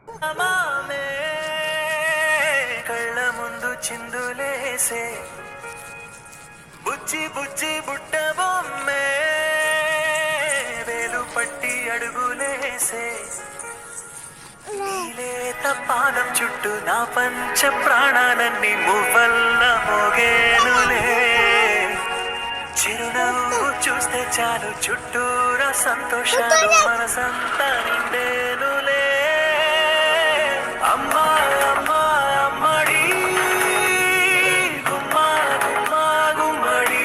మామే కళ్ళ ముందు చిందులేసే బుజ్జి బుజ్జి బుట్ట బొమ్మే వేలు పట్టి అడుగులేసే నీలేత పాదం చుట్టూ నా పంచ ప్రాణాలన్నీ మువ్వల్ల మోగేనులే చిరునవ్వు చూస్తే చాలు చుట్టూరా సంతోషాలు మనసంతా నిండేనులే అమ్మా అమ్మా అమ్మడి గుమ్మా గుమ్మా గుమ్మడి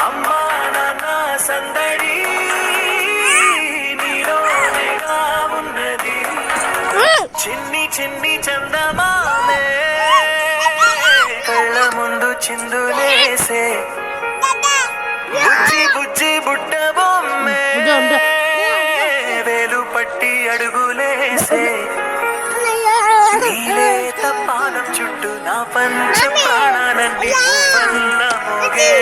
అమ్మా నాన్న సందడి నీలోనేగా ఉన్నది చిన్ని చిన్ని చందమామే కళ్ళ ముందు చిందులేసే బుజ్జి బుజ్జి బుట్ట బొమ్మే వేలు పట్టి అడుగులేసే నీలేత పాదం చుట్టూ నా పంచ ప్రాణాలన్నీ వల్ల మోగే